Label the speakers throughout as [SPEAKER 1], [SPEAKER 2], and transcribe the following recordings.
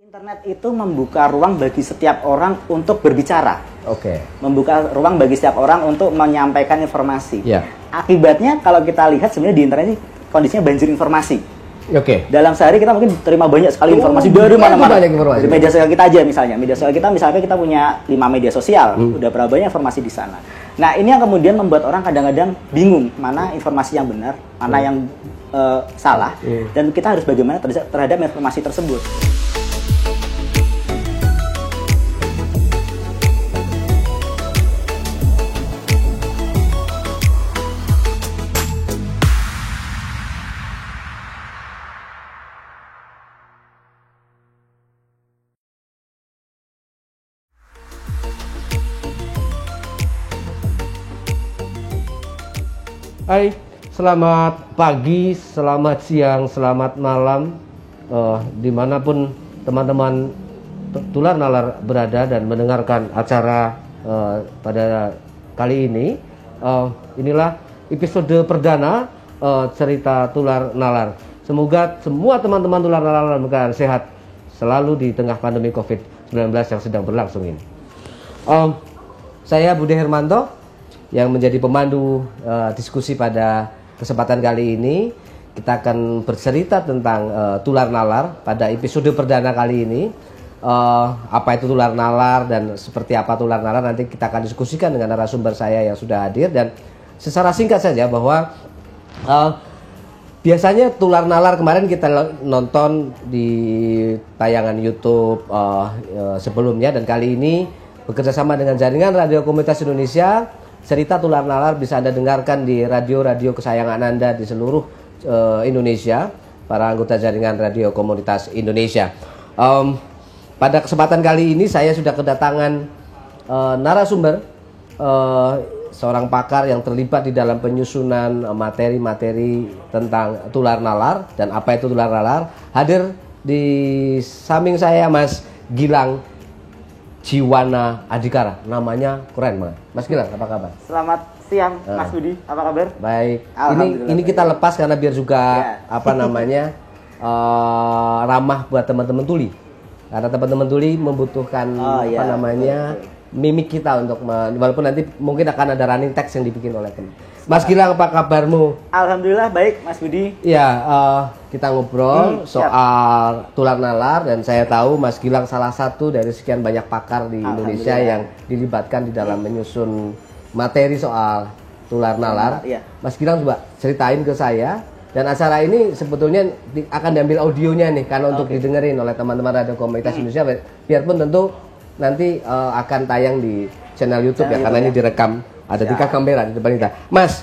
[SPEAKER 1] Internet itu membuka ruang bagi setiap orang untuk berbicara.
[SPEAKER 2] Oke.
[SPEAKER 1] Membuka ruang bagi setiap orang untuk menyampaikan informasi.
[SPEAKER 2] Ya.
[SPEAKER 1] Akibatnya kalau kita lihat sebenarnya di internet ini kondisinya banjir informasi.
[SPEAKER 2] Oke.
[SPEAKER 1] Dalam sehari kita mungkin terima banyak sekali informasi dari mana-mana. Dari media sosial kita aja misalnya. Media sosial kita misalnya kita punya 5 media sosial, udah berapa banyak informasi di sana. Nah, ini yang kemudian membuat orang kadang-kadang bingung mana informasi yang benar, mana yang salah, dan kita harus bagaimana terhadap informasi tersebut.
[SPEAKER 2] Hai, selamat pagi, selamat siang, selamat malam, dimanapun teman-teman tular nalar berada dan mendengarkan acara pada kali ini. Inilah episode perdana cerita tular nalar. Semoga semua teman-teman tular nalar dalam keadaan sehat selalu di tengah pandemi COVID-19 yang sedang berlangsung ini. Saya Budi Hermanto yang menjadi pemandu diskusi pada kesempatan kali ini. Kita akan bercerita tentang tular nalar pada episode perdana kali ini. Apa itu tular nalar dan seperti apa tular nalar nanti kita akan diskusikan dengan narasumber saya yang sudah hadir. Dan secara singkat saja bahwa biasanya tular nalar kemarin kita nonton di tayangan YouTube sebelumnya, dan kali ini bekerjasama dengan jaringan Radio Komunitas Indonesia. Cerita tular nalar bisa Anda dengarkan di radio-radio kesayangan Anda di seluruh Indonesia, para anggota jaringan Radio Komunitas Indonesia. Pada kesempatan kali ini saya sudah kedatangan narasumber, seorang pakar yang terlibat di dalam penyusunan materi-materi tentang tular nalar dan apa itu tular nalar. Hadir di samping saya Mas Gilang Jiwana Adhikara, namanya keren banget. Mas Gilang, apa kabar?
[SPEAKER 1] Selamat siang, Mas Budi. Apa kabar?
[SPEAKER 2] Baik. Ini kita lepas karena biar juga ramah buat teman-teman tuli. Karena teman-teman tuli membutuhkan mimik kita untuk walaupun nanti mungkin akan ada running text yang dibikin oleh teman. Mas Gilang, apa kabarmu?
[SPEAKER 1] Alhamdulillah baik, Mas Budi.
[SPEAKER 2] Ya, kita ngobrol soal tular nalar, dan saya tahu Mas Gilang salah satu dari sekian banyak pakar di Indonesia yang dilibatkan di dalam menyusun materi soal tular nalar. Mas Gilang coba ceritain ke saya, dan acara ini sebetulnya akan diambil audionya nih karena untuk didengerin oleh teman-teman Radio Komunitas Indonesia, biarpun tentu nanti akan tayang di channel YouTube ya, karena ini direkam. Ada 3 kamera di depan kita. Mas,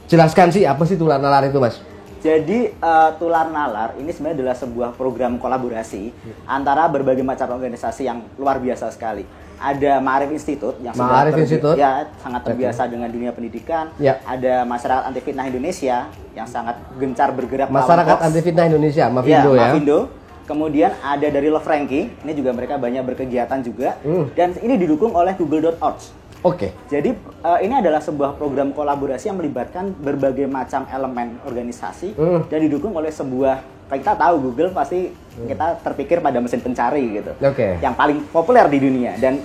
[SPEAKER 2] jelaskan sih apa sih tular nalar itu, Mas?
[SPEAKER 1] Jadi tular nalar ini sebenarnya adalah sebuah program kolaborasi antara berbagai macam organisasi yang luar biasa sekali. Ada Ma'arif Institute yang sangat terbiasa dengan dunia pendidikan. Ada Masyarakat Anti Fitnah Indonesia yang sangat gencar bergerak.
[SPEAKER 2] Masyarakat Anti Fitnah Indonesia, Mafindo ya.
[SPEAKER 1] Mafindo. Kemudian ada dari Love Frankie, ini juga mereka banyak berkegiatan juga. Dan ini didukung oleh Google.org.
[SPEAKER 2] Oke.
[SPEAKER 1] Jadi ini adalah sebuah program kolaborasi yang melibatkan berbagai macam elemen organisasi dan didukung oleh sebuah, kita tahu Google pasti kita terpikir pada mesin pencari gitu, yang paling populer di dunia, dan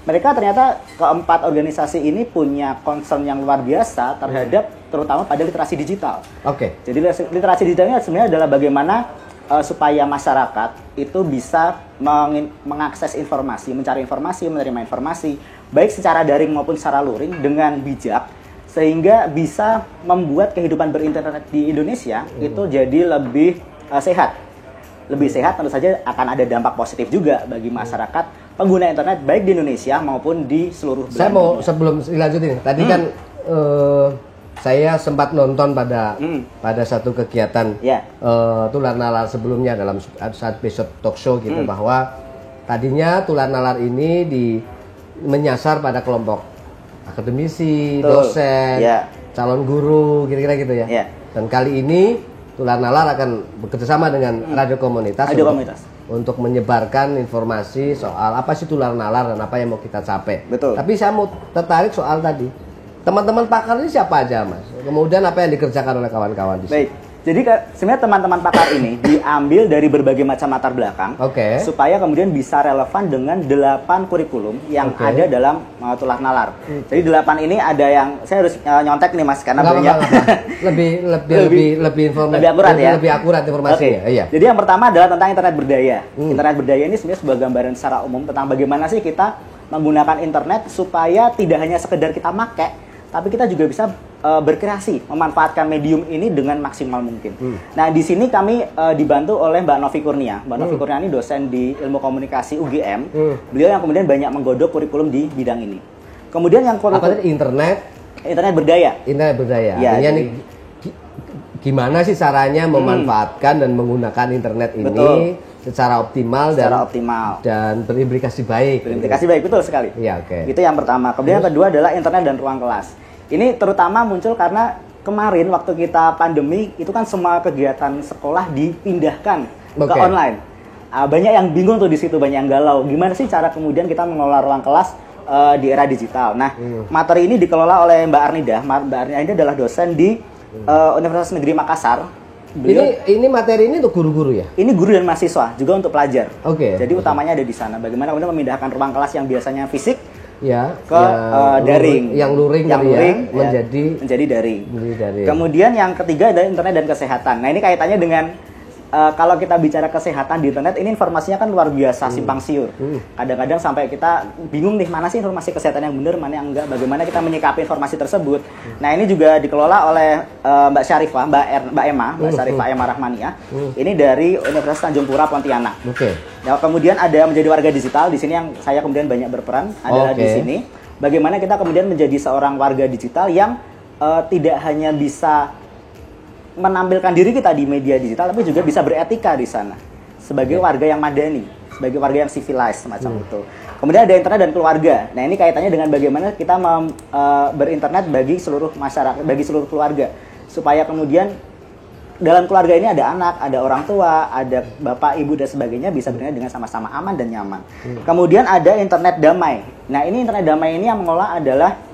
[SPEAKER 1] mereka ternyata keempat organisasi ini punya concern yang luar biasa terhadap terutama pada literasi digital. Jadi literasi digitalnya sebenarnya adalah bagaimana supaya masyarakat itu bisa mengakses informasi, mencari informasi, menerima informasi, baik secara daring maupun secara luring dengan bijak, sehingga bisa membuat kehidupan berinternet di Indonesia itu jadi lebih sehat. Lebih sehat tentu saja akan ada dampak positif juga bagi masyarakat pengguna internet baik di Indonesia maupun di seluruh dunia.
[SPEAKER 2] Saya mau sebelum dilanjutin, tadi kan saya sempat nonton pada satu kegiatan tular nalar sebelumnya dalam saat episode talk show gitu, bahwa tadinya tular nalar ini menyasar pada kelompok akademisi, dosen, calon guru, kira-kira gitu ya. Dan kali ini tular nalar akan bekerjasama dengan Radio Komunitas untuk menyebarkan informasi soal apa sih tular nalar dan apa yang mau kita capai. Tapi saya mau tertarik soal tadi. Teman-teman pakar ini siapa aja, Mas? Kemudian apa yang dikerjakan oleh kawan-kawan di sini?
[SPEAKER 1] Baik. Jadi sebenarnya teman-teman pakar ini diambil dari berbagai macam latar belakang, supaya kemudian bisa relevan dengan 8 kurikulum yang ada dalam Tular Nalar. Jadi 8 ini ada yang saya harus nyontek nih Mas karena banyak
[SPEAKER 2] lebih
[SPEAKER 1] akurat ya.
[SPEAKER 2] Lebih akurat informasinya. Iya.
[SPEAKER 1] Jadi yang pertama adalah tentang internet berdaya. Internet berdaya ini sebenarnya sebuah gambaran secara umum tentang bagaimana sih kita menggunakan internet supaya tidak hanya sekedar kita pakai, tapi kita juga bisa berkreasi, memanfaatkan medium ini dengan maksimal mungkin. Nah, di sini kami dibantu oleh Mbak Novi Kurnia. Mbak Novi Kurnia ini dosen di Ilmu Komunikasi UGM. Beliau yang kemudian banyak menggodok kurikulum di bidang ini. Kemudian yang
[SPEAKER 2] internet
[SPEAKER 1] berdaya.
[SPEAKER 2] Internet berdaya. Ya, artinya gimana sih caranya memanfaatkan dan menggunakan internet ini secara optimal dan berimplikasi baik.
[SPEAKER 1] Berimplikasi baik, betul sekali.
[SPEAKER 2] Iya, oke.
[SPEAKER 1] Itu yang pertama. Kemudian yang kedua adalah internet dan ruang kelas. Ini terutama muncul karena kemarin waktu kita pandemi itu kan semua kegiatan sekolah dipindahkan ke online. Banyak yang bingung tuh di situ, banyak yang galau. Gimana sih cara kemudian kita mengelola ruang kelas di era digital? Nah, materi ini dikelola oleh Mbak Arnida. Mbak Arnida adalah dosen di Universitas Negeri Makassar.
[SPEAKER 2] Ini materi ini untuk guru-guru ya?
[SPEAKER 1] Ini guru dan mahasiswa, juga untuk pelajar.
[SPEAKER 2] Jadi
[SPEAKER 1] utamanya ada di sana. Bagaimana kemudian memindahkan ruang kelas yang biasanya fisik ke
[SPEAKER 2] daring, yang luring
[SPEAKER 1] menjadi daring. Kemudian yang ketiga adalah internet dan kesehatan. Nah, ini kaitannya dengan kalau kita bicara kesehatan di internet, ini informasinya kan luar biasa simpang siur. Kadang-kadang sampai kita bingung nih, mana sih informasi kesehatan yang benar, mana yang enggak, bagaimana kita menyikapi informasi tersebut. Nah, ini juga dikelola oleh Mbak Syarifah, Mbak Syarifah Emma Rahmania. Ini dari Universitas Tanjung Pura Pontianak. Nah, kemudian ada menjadi warga digital. Di sini yang saya kemudian banyak berperan adalah di sini. Bagaimana kita kemudian menjadi seorang warga digital yang tidak hanya bisa menampilkan diri kita di media digital, tapi juga bisa beretika di sana sebagai warga yang madani, sebagai warga yang civilized semacam itu. Kemudian ada internet dan keluarga. Nah, ini kaitannya dengan bagaimana kita berinternet bagi seluruh masyarakat, bagi seluruh keluarga, supaya kemudian dalam keluarga ini ada anak, ada orang tua, ada bapak, ibu dan sebagainya bisa berinternet dengan sama-sama aman dan nyaman. Kemudian ada internet damai. Nah, ini internet damai ini yang mengelola adalah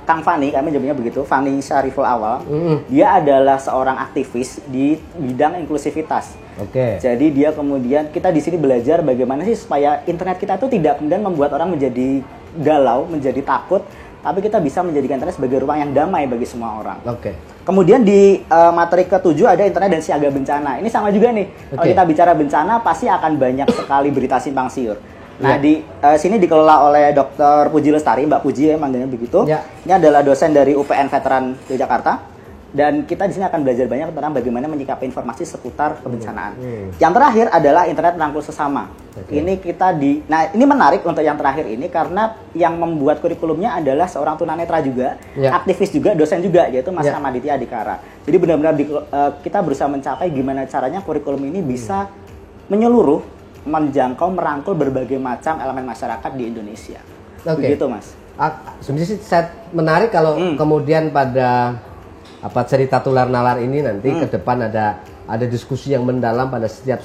[SPEAKER 1] Kang Fani, kami nyebutnya begitu, Fani Syariful Awal. Dia adalah seorang aktivis di bidang inklusivitas. Jadi dia kemudian, kita di sini belajar bagaimana sih supaya internet kita itu tidak kemudian membuat orang menjadi galau, menjadi takut, tapi kita bisa menjadikan internet sebagai ruang yang damai bagi semua orang. Kemudian di materi ke-7 ada internet dan siaga bencana. Ini sama juga nih. Kalau kita bicara bencana, pasti akan banyak sekali berita simpang siur. Nah, di sini dikelola oleh Dr. Puji Lestari, Mbak Puji ya manggilnya begitu. Ini adalah dosen dari UPN Veteran Yogyakarta. Dan kita di sini akan belajar banyak tentang bagaimana menyikapi informasi seputar kebencanaan. Yang terakhir adalah internet merangkul sesama. Ini nah, ini menarik untuk yang terakhir ini karena yang membuat kurikulumnya adalah seorang tunanetra juga, aktivis juga, dosen juga, yaitu Mas Ramaditya Adhikara. Jadi benar-benar kita berusaha mencapai gimana caranya kurikulum ini bisa menyeluruh, menjangkau, merangkul berbagai macam elemen masyarakat di Indonesia. Begitu, Mas.
[SPEAKER 2] Sebenarnya sih menarik kalau kemudian pada cerita Tular Nalar ini nanti ke depan ada diskusi yang mendalam pada setiap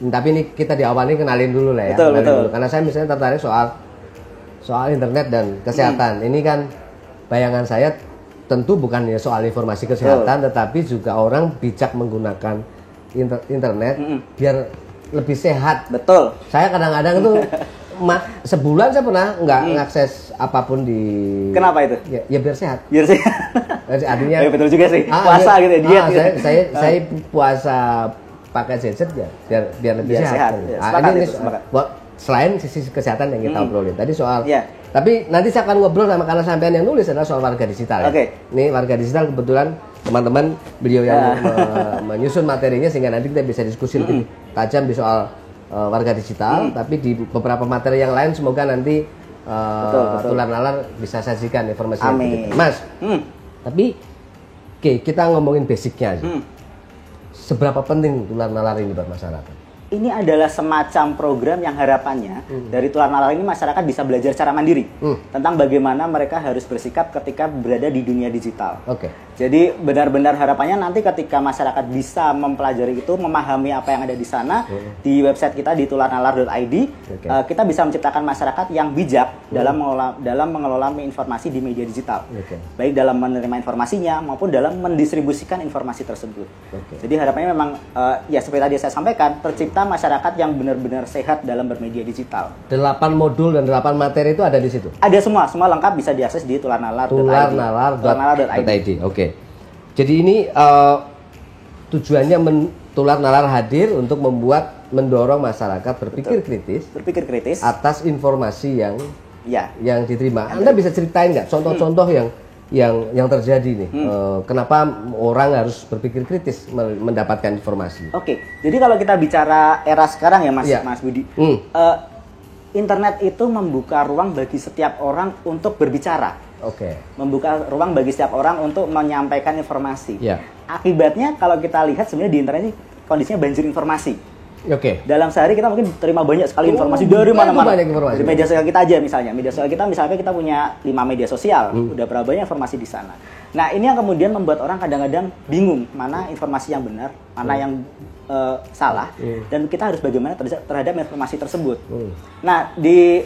[SPEAKER 2] tapi ini kita di awal ini kenalin dulu lah ya. Betul. Karena saya misalnya tertarik soal internet dan kesehatan. Ini kan bayangan saya tentu bukan hanya soal informasi kesehatan, tetapi juga orang bijak menggunakan internet biar lebih sehat.
[SPEAKER 1] Betul.
[SPEAKER 2] Saya kadang-kadang tuh sebulan saya pernah nggak ngakses apapun di.
[SPEAKER 1] Kenapa itu?
[SPEAKER 2] Ya biar sehat.
[SPEAKER 1] Biar sehat.
[SPEAKER 2] Artinya.
[SPEAKER 1] Ya, betul juga sih. Puasa gitu ya, diet.
[SPEAKER 2] Saya puasa pakai gadget ya biar lebih sehat. Ini selain sisi kesehatan yang kita obrolin tadi soal. Tapi nanti saya akan ngobrol karena sampean yang nulis adalah soal warga digital. Ini warga digital kebetulan teman-teman beliau yang menyusun materinya sehingga nanti kita bisa diskusi lebih tajam di soal warga digital, tapi di beberapa materi yang lain semoga nanti Tular Nalar bisa sajikan informasi.
[SPEAKER 1] Amin.
[SPEAKER 2] Mas, tapi kita ngomongin basicnya aja. Seberapa penting Tular Nalar ini buat masyarakat?
[SPEAKER 1] Ini adalah semacam program yang harapannya dari Tular Nalar ini masyarakat bisa belajar secara mandiri tentang bagaimana mereka harus bersikap ketika berada di dunia digital. Jadi benar-benar harapannya nanti ketika masyarakat bisa mempelajari itu, memahami apa yang ada di sana, di website kita di tularnalar.id, kita bisa menciptakan masyarakat yang bijak dalam mengelola informasi di media digital. Baik dalam menerima informasinya maupun dalam mendistribusikan informasi tersebut. Jadi harapannya memang ya seperti tadi saya sampaikan, tercipta masyarakat yang benar-benar sehat dalam bermedia digital.
[SPEAKER 2] 8 modul dan 8 materi itu ada di situ?
[SPEAKER 1] Ada semua lengkap, bisa diakses di tularnalar.id.
[SPEAKER 2] Tularnalar.id. Oke. Jadi ini tujuannya Tular Nalar hadir untuk mendorong masyarakat berpikir kritis atas informasi yang diterima. Anda bisa ceritain nggak contoh-contoh yang terjadi nih? Kenapa orang harus berpikir kritis mendapatkan informasi?
[SPEAKER 1] Oke. Jadi kalau kita bicara era sekarang ya Mas Budi, internet itu membuka ruang bagi setiap orang untuk berbicara. Membuka ruang bagi setiap orang untuk menyampaikan informasi. Akibatnya kalau kita lihat sebenarnya di internet ini kondisinya banjir informasi. Dalam sehari kita mungkin terima banyak sekali informasi dari mana-mana. Dari media sosial kita aja misalnya. Media sosial kita misalnya kita punya 5 media sosial. Udah berapa banyak informasi di sana. Nah, ini yang kemudian membuat orang kadang-kadang bingung mana informasi yang benar, mana yang salah, dan kita harus bagaimana terhadap informasi tersebut. Nah, di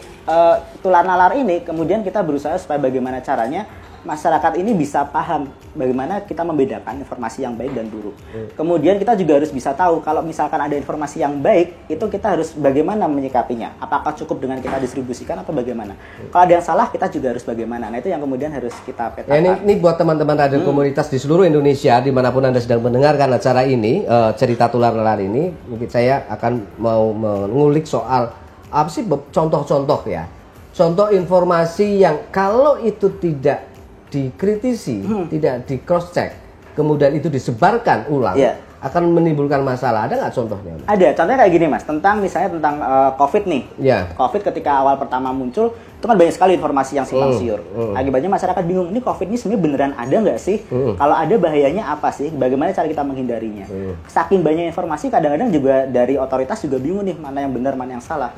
[SPEAKER 1] Tular Nalar ini kemudian kita berusaha supaya bagaimana caranya masyarakat ini bisa paham bagaimana kita membedakan informasi yang baik dan buruk. Kemudian kita juga harus bisa tahu kalau misalkan ada informasi yang baik, itu kita harus bagaimana menyikapinya. Apakah cukup dengan kita distribusikan atau bagaimana? Kalau ada yang salah, kita juga harus bagaimana. Nah, itu yang kemudian harus kita petakan.
[SPEAKER 2] Ini buat teman-teman radio komunitas di seluruh Indonesia, dimanapun Anda sedang mendengarkan acara ini, cerita Tular Nalar ini, mungkin saya akan mau mengulik soal apa sih contoh-contoh ya. Contoh informasi yang kalau itu tidak dikritisi, tidak di cross check, kemudian itu disebarkan ulang, akan menimbulkan masalah. Ada nggak contohnya?
[SPEAKER 1] Ada, contohnya kayak gini Mas, tentang COVID nih. COVID ketika awal pertama muncul, itu kan banyak sekali informasi yang simpang siur. Akibatnya masyarakat bingung, ini COVID ini sebenarnya beneran ada nggak sih? Kalau ada bahayanya apa sih? Bagaimana cara kita menghindarinya? Saking banyak informasi, kadang-kadang juga dari otoritas juga bingung nih, mana yang benar, mana yang salah.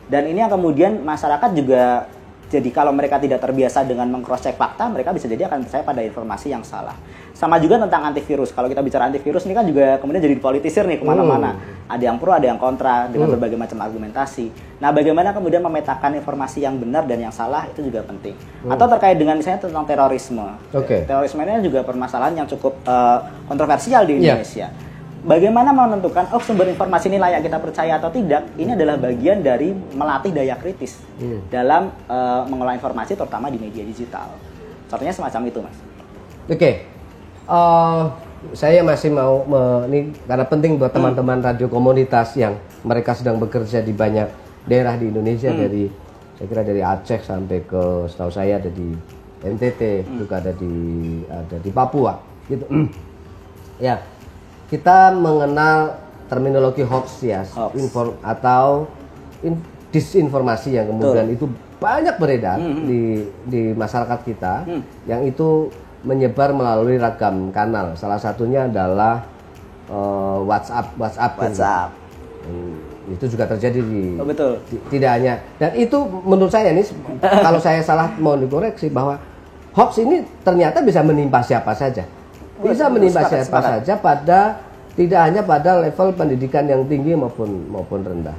[SPEAKER 1] Dan ini yang kemudian masyarakat juga, jadi kalau mereka tidak terbiasa dengan meng-cross-check fakta, mereka bisa jadi akan percaya pada informasi yang salah. Sama juga tentang antivirus. Kalau kita bicara antivirus, ini kan juga kemudian jadi politisir nih kemana-mana. Ada yang pro, ada yang kontra, dengan berbagai macam argumentasi. Nah, bagaimana kemudian memetakan informasi yang benar dan yang salah, itu juga penting. Atau terkait dengan misalnya tentang terorisme. Terorisme ini juga permasalahan yang cukup kontroversial di Indonesia. Bagaimana menentukan sumber informasi ini layak kita percaya atau tidak, ini adalah bagian dari melatih daya kritis dalam mengolah informasi, terutama di media digital. Contohnya semacam itu, Mas.
[SPEAKER 2] Saya masih mau ini karena penting buat teman-teman radio komunitas yang mereka sedang bekerja di banyak daerah di Indonesia, saya kira dari Aceh sampai ke, setahu saya ada di NTT, juga ada di Papua, gitu. Ya. Kita mengenal terminologi hoax ya, disinformasi yang kemudian itu banyak beredar di masyarakat kita, yang itu menyebar melalui ragam kanal. Salah satunya adalah WhatsApp. Itu juga terjadi tidak hanya, dan itu menurut saya ini kalau saya salah mohon dikoreksi, bahwa hoax ini ternyata bisa menimpa siapa saja. Bisa menimpa siapa saja, tidak hanya pada level pendidikan yang tinggi maupun rendah.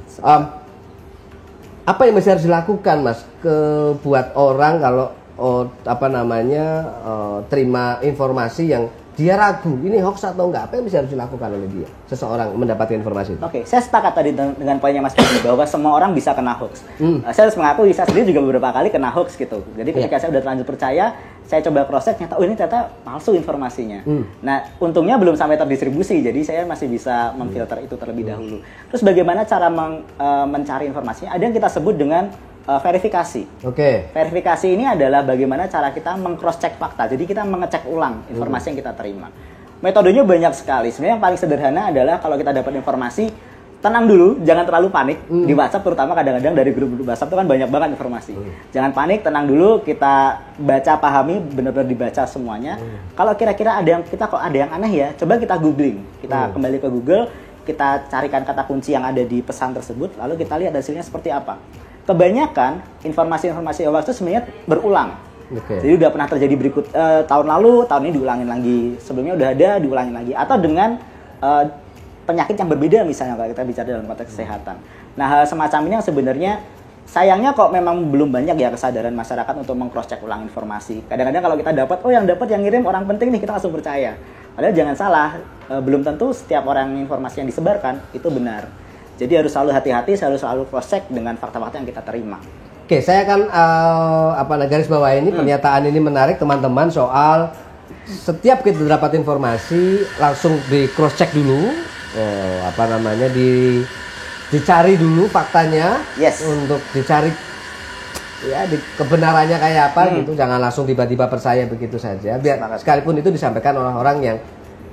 [SPEAKER 2] Apa yang masih harus dilakukan, Mas, buat orang kalau terima informasi yang dia ragu ini hoax atau enggak? Apa yang bisa harus dilakukan oleh dia, seseorang mendapatkan informasi itu?
[SPEAKER 1] Saya sepakat tadi dengan poinnya Mas Budi, bahwa semua orang bisa kena hoax. Saya harus mengakui, saya sendiri juga beberapa kali kena hoax gitu. Jadi ketika saya udah terlanjur percaya, saya coba cross-check, ini ternyata palsu informasinya. Nah, untungnya belum sampai terdistribusi, jadi saya masih bisa memfilter itu terlebih dahulu. Terus bagaimana cara mencari informasinya? Ada yang kita sebut dengan verifikasi. Verifikasi ini adalah bagaimana cara kita meng-cross-check fakta. Jadi kita mengecek ulang informasi yang kita terima. Metodenya banyak sekali. Sebenarnya yang paling sederhana adalah kalau kita dapat informasi, tenang dulu, jangan terlalu panik. Di WhatsApp terutama kadang-kadang dari grup WhatsApp itu kan banyak banget informasi. Jangan panik, tenang dulu, kita baca, pahami, benar-benar dibaca semuanya. Kalau kira-kira ada yang aneh ya, coba kita googling. Kita kembali ke Google, kita carikan kata kunci yang ada di pesan tersebut, lalu kita lihat hasilnya seperti apa. Kebanyakan informasi-informasi hoax itu sebenarnya berulang. Jadi udah pernah terjadi tahun lalu, tahun ini diulangin lagi. Sebelumnya udah ada, diulangin lagi. Atau dengan penyakit yang berbeda misalnya kalau kita bicara dalam konteks kesehatan. Nah, hal semacam ini yang sebenarnya sayangnya kok memang belum banyak ya kesadaran masyarakat untuk meng-cross check ulang informasi. Kadang-kadang kalau kita dapat, yang ngirim orang penting nih, kita langsung percaya. Padahal jangan salah, belum tentu setiap orang informasi yang disebarkan itu benar. Jadi harus selalu hati-hati, harus selalu cross check dengan fakta-fakta yang kita terima.
[SPEAKER 2] Oke, saya akan garis bawah ini pernyataan ini menarik teman-teman soal setiap kita dapat informasi langsung di cross check dulu, dicari dulu faktanya, untuk dicari ya kebenarannya kayak apa gitu, jangan langsung tiba-tiba percaya begitu saja. Biar sekalipun itu disampaikan oleh orang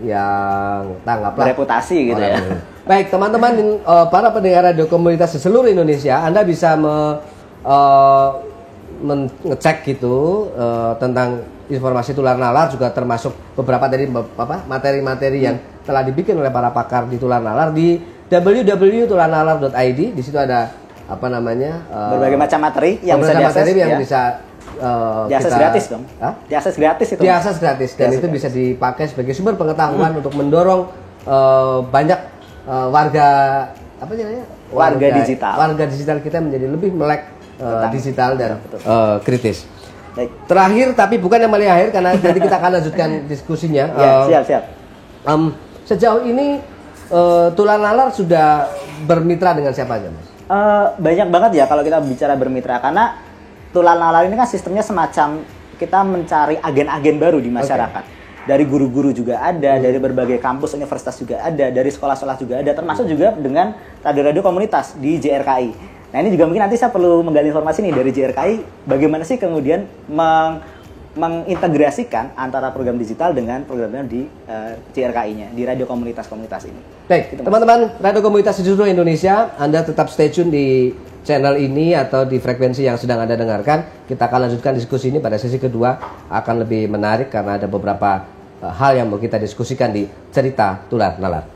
[SPEAKER 2] yang tanggaplah
[SPEAKER 1] bereputasi gitu ya.
[SPEAKER 2] Baik, teman-teman para pendengar radio komunitas di seluruh Indonesia, Anda bisa ngecek gitu tentang informasi tular nalar, juga termasuk beberapa dari materi-materi yang telah dibikin oleh para pakar di tular nalar di www.tularnalar.id. Di situ ada
[SPEAKER 1] berbagai macam materi yang bisa diakses, diakses gratis dong. Diakses gratis itu.
[SPEAKER 2] Diakses gratis dan itu bisa dipakai sebagai sumber pengetahuan untuk mendorong banyak warga digital kita menjadi lebih melek digital dan kritis. Baik. Terakhir tapi bukan yang paling akhir, karena nanti kita akan lanjutkan diskusinya.
[SPEAKER 1] Siap.
[SPEAKER 2] Sejauh ini tular nalar sudah bermitra dengan siapa aja, Mas?
[SPEAKER 1] Banyak banget ya kalau kita bicara bermitra, karena tular nalar ini kan sistemnya semacam kita mencari agen-agen baru di masyarakat. Dari guru-guru juga ada, dari berbagai kampus universitas juga ada, dari sekolah-sekolah juga ada, termasuk juga dengan radio-radio komunitas di JRKI. Nah, ini juga mungkin nanti saya perlu menggali informasi nih dari JRKI, bagaimana sih kemudian mengintegrasikan antara program digital dengan program di JRKI-nya, di radio komunitas-komunitas ini.
[SPEAKER 2] Baik, gitu, teman-teman radio komunitas di seluruh Indonesia, Anda tetap stay tune di channel ini atau di frekuensi yang sedang Anda dengarkan. Kita akan lanjutkan diskusi ini pada sesi kedua, akan lebih menarik karena ada beberapa hal yang mau kita diskusikan di cerita tular nalar.